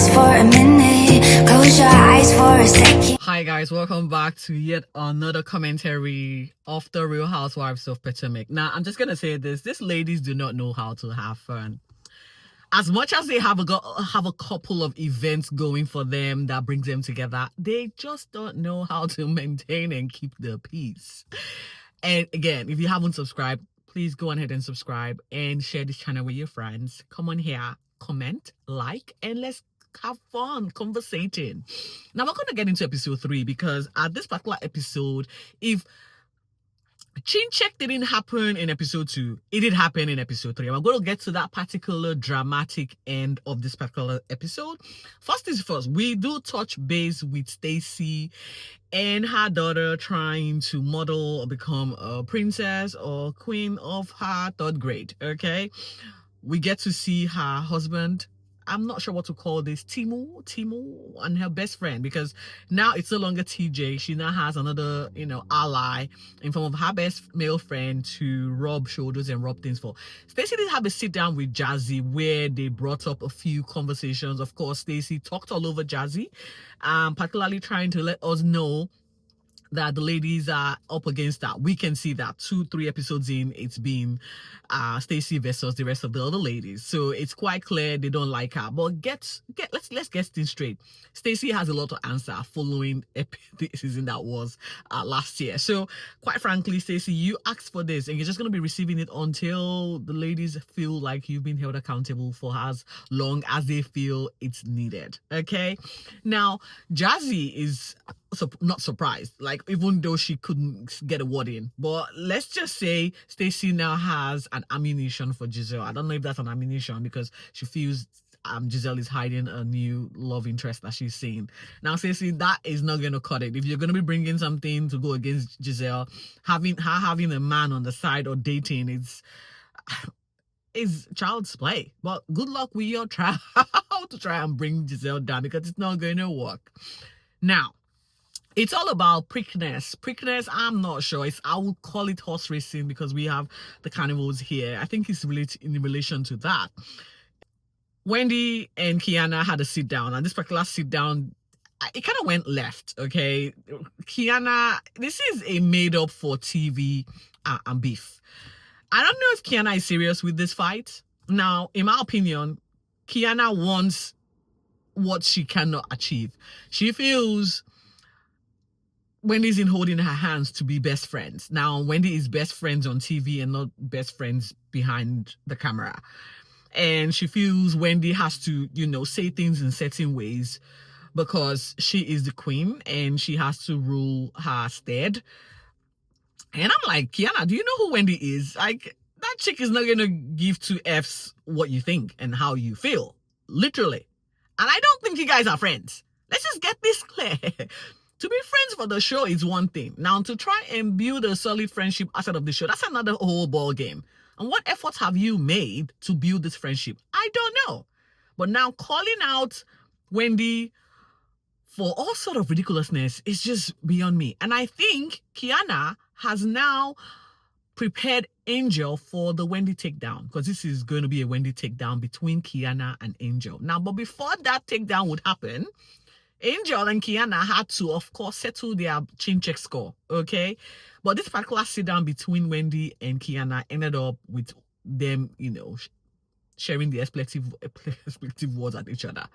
just for a minute. Close your eyes for a second. Hi guys, welcome back to yet another commentary of the Real Housewives of Potomac. Now, I'm just gonna say this: these ladies do not know how to have fun. As much as they have a couple of events going for them that brings them together, they just don't know how to maintain and keep the peace. And again, if you haven't subscribed, please go ahead and subscribe and share this channel with your friends. Come on here, comment, like, and let's have fun conversating. Now we're going to get into episode 3 because at this particular episode, if chin check didn't happen in episode 2, it did happen in episode 3. I'm going to get to that particular dramatic end of this particular episode. First is first, we do touch base with Stacey and her daughter trying to model or become a princess or queen of her 3rd grade. Okay, we get to see her husband. I'm not sure what to call this, Timu, and her best friend, because now it's no longer TJ. She now has another, ally in form of her best male friend to rub shoulders and rub things for. Stacey did have a sit down with Jazzy where they brought up a few conversations. Of course, Stacey talked all over Jazzy, particularly trying to let us know that the ladies are up against that. We can see that 2-3 episodes in, it's been Stacey versus the rest of the other ladies. So it's quite clear they don't like her. But let's get things straight. Stacey has a lot to answer following the season that was last year. So quite frankly, Stacey, you asked for this and you're just going to be receiving it until the ladies feel like you've been held accountable for as long as they feel it's needed. Okay? Now, Jazzy is not surprised, like, even though she couldn't get a word in. But let's just say Stacey now has an ammunition for Giselle. I don't know if that's an ammunition because she feels Giselle is hiding a new love interest that she's seeing. Now, Stacey, that is not going to cut it. If you're going to be bringing something to go against Giselle, having a man on the side or dating, is child's play. But good luck with your trial to try and bring Giselle down, because it's not going to work. Now, it's all about prickness. Prickness, I'm not sure. I would call it horse racing because we have the carnivals here. I think it's in relation to that. Wendy and Keiarna had a sit down, and this particular sit down, it kind of went left, okay? Keiarna, this is a made up for TV and beef. I don't know if Keiarna is serious with this fight. Now, in my opinion, Keiarna wants what she cannot achieve. She feels Wendy's in holding her hands to be best friends. Now, Wendy is best friends on TV and not best friends behind the camera. And she feels Wendy has to, say things in certain ways because she is the queen and she has to rule her stead. And I'm like, Keiarna, do you know who Wendy is? Like, that chick is not going to give 2 Fs what you think and how you feel. Literally. And I don't think you guys are friends. Let's just get this clear. To be friends for the show is one thing. Now, to try and build a solid friendship outside of the show, that's another whole ball game. And what efforts have you made to build this friendship? I don't know. But now calling out Wendy for all sort of ridiculousness is just beyond me. And I think Keiarna has now prepared Angel for the Wendy takedown, because this is going to be a Wendy takedown between Keiarna and Angel. Now, but before that takedown would happen, Angel and Keiarna had to, of course, settle their chin check score, okay? But this particular sit down between Wendy and Keiarna ended up with them, sharing the expletive words at each other.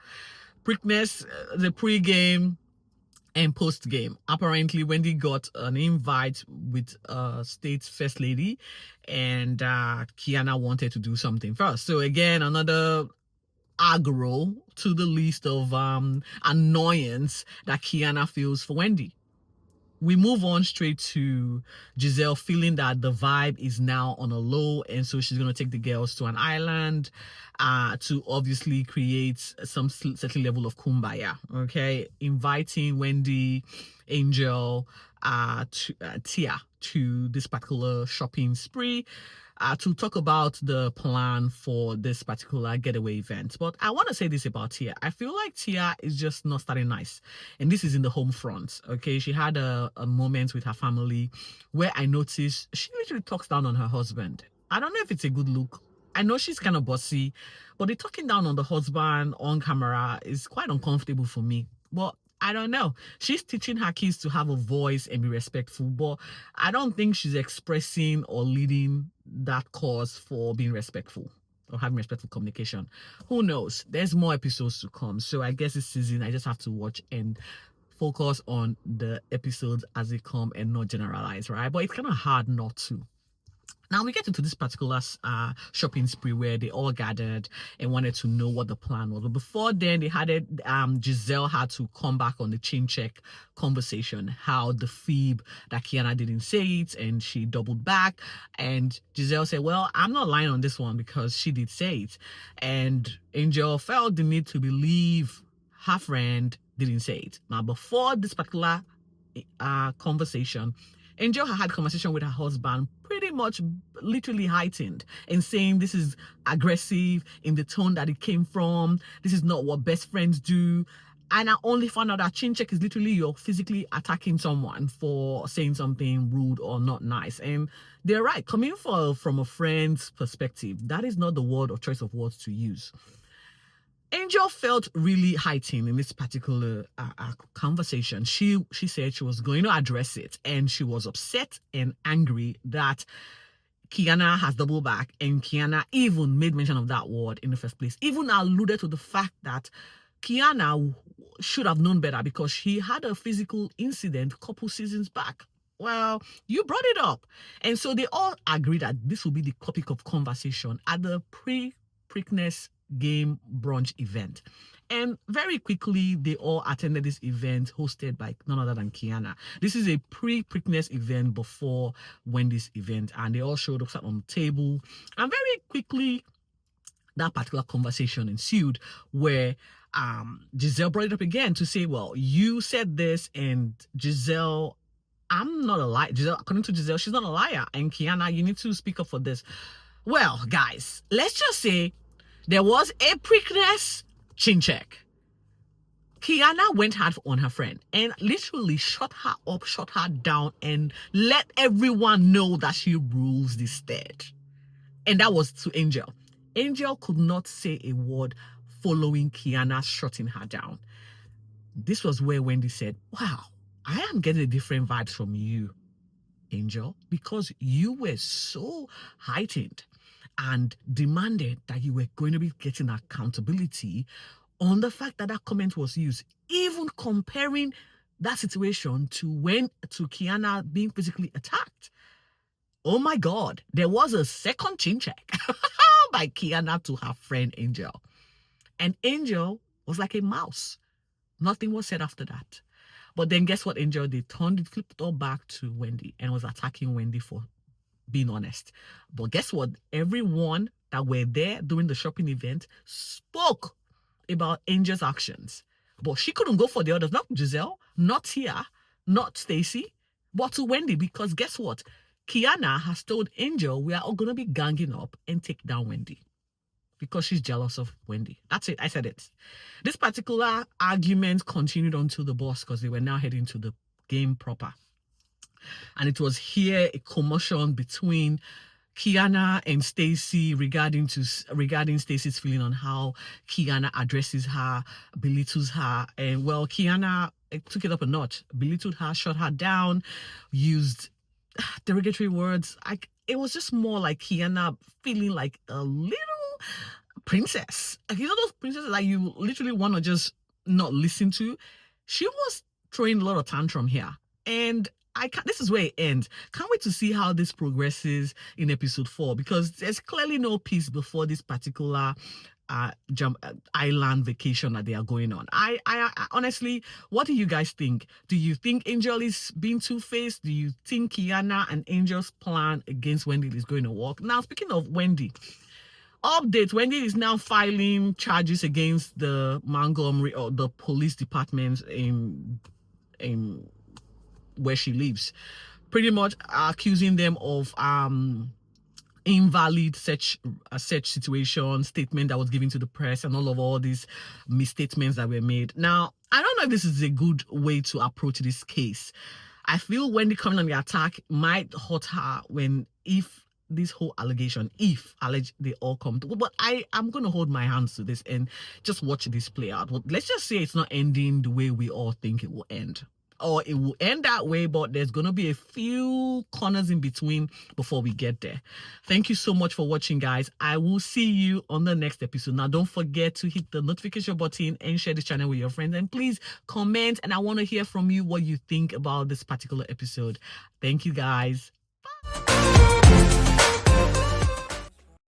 Prickness, the pre-game and post-game. Apparently, Wendy got an invite with State's First Lady, and Keiarna wanted to do something first. So again, another aggro to the list of annoyance that Keiarna feels for Wendy. We move on straight to Giselle feeling that the vibe is now on a low, and so she's going to take the girls to an island to obviously create some certain level of kumbaya, okay? Inviting Wendy, Angel, Tia to this particular shopping spree to talk about the plan for this particular getaway event. But I want to say this about Tia. I feel like Tia is just not starting nice. And this is in the home front, okay? She had a moment with her family where I noticed she literally talks down on her husband. I don't know if it's a good look I know she's kind of bossy, but the talking down on the husband on camera is quite uncomfortable for me. But I don't know. She's teaching her kids to have a voice and be respectful, but I don't think she's expressing or leading that cause for being respectful or having respectful communication. Who knows? There's more episodes to come. So I guess this season I just have to watch and focus on the episodes as they come and not generalize, right? But it's kind of hard not to. Now we get into this particular shopping spree where they all gathered and wanted to know what the plan was. But before then, they had it. Giselle had to come back on the chin check conversation, how the fib that Keiarna didn't say it, and she doubled back. And Giselle said, "Well, I'm not lying on this one because she did say it." And Angel felt the need to believe her friend didn't say it. Now, before this particular conversation, Angel had conversation with her husband, pretty much literally heightened and saying this is aggressive in the tone that it came from. This is not what best friends do. And I only found out that chin check is literally you're physically attacking someone for saying something rude or not nice. And they're right. Coming from a friend's perspective, that is not the word or choice of words to use. Angel felt really heightened in this particular conversation. She said she was going to address it, and she was upset and angry that Keiarna has doubled back, and Keiarna even made mention of that word in the first place, even alluded to the fact that Keiarna should have known better because she had a physical incident a couple seasons back. Well, you brought it up. And so they all agreed that this will be the topic of conversation at the pre-Preakness game brunch event. And very quickly, they all attended this event hosted by none other than Keiarna. This is a pre-Preakness event before Wendy's event, and they all showed up, sat on the table. And very quickly, that particular conversation ensued where Giselle brought it up again to say, well, you said this, and Giselle, I'm not a liar. Giselle, according to Giselle, she's not a liar. And Keiarna, you need to speak up for this. Well, guys, let's just say there was a Preakness chin check. Keiarna went hard on her friend and literally shut her up, shut her down, and let everyone know that she rules the stage. And that was to Angel. Angel could not say a word following Keiarna shutting her down. This was where Wendy said, wow, I am getting a different vibes from you, Angel, because you were so heightened and demanded that you were going to be getting accountability on the fact that that comment was used, even comparing that situation to Keiarna being physically attacked. Oh my God, there was a second chin check by Keiarna to her friend Angel. And Angel was like a mouse. Nothing was said after that. But then guess what Angel did? Flipped it all back to Wendy and was attacking Wendy for being honest. But guess what? Everyone that were there during the shopping event spoke about Angel's actions. But she couldn't go for the others. Not Giselle, not Tia, not Stacy, but to Wendy. Because guess what? Keiarna has told Angel we are all going to be ganging up and take down Wendy. Because she's jealous of Wendy. That's it. I said it. This particular argument continued until the boss, because they were now heading to the game proper. And it was here a commotion between Keiarna and Stacy regarding Stacy's feeling on how Keiarna addresses her, belittles her. And well, Keiarna took it up a notch, belittled her, shut her down, used derogatory words. It was just more like Keiarna feeling like a little princess. You know those princesses that you literally want to just not listen to? She was throwing a lot of tantrum here. And this is where it ends. Can't wait to see how this progresses in episode 4, because there's clearly no peace before this particular island vacation that they are going on. I honestly, what do you guys think? Do you think Angel is being two-faced? Do you think Keiarna and Angel's plan against Wendy is going to work? Now, speaking of Wendy, update: Wendy is now filing charges against the Montgomery or the police department in where she lives, pretty much accusing them of invalid search situation statement that was given to the press and all these misstatements that were made. Now, I don't know if this is a good way to approach this case. I feel Wendy coming on the attack might hurt her if this whole allegation, if they all come to, but I'm going to hold my hands to this and just watch this play out. Well, let's just say it's not ending the way we all think it will end. Or it will end that way, but there's going to be a few corners in between before we get there. Thank you so much for watching, guys. I will see you on the next episode. Now, don't forget to hit the notification button and share this channel with your friends. And please comment. And I want to hear from you what you think about this particular episode. Thank you, guys. Bye.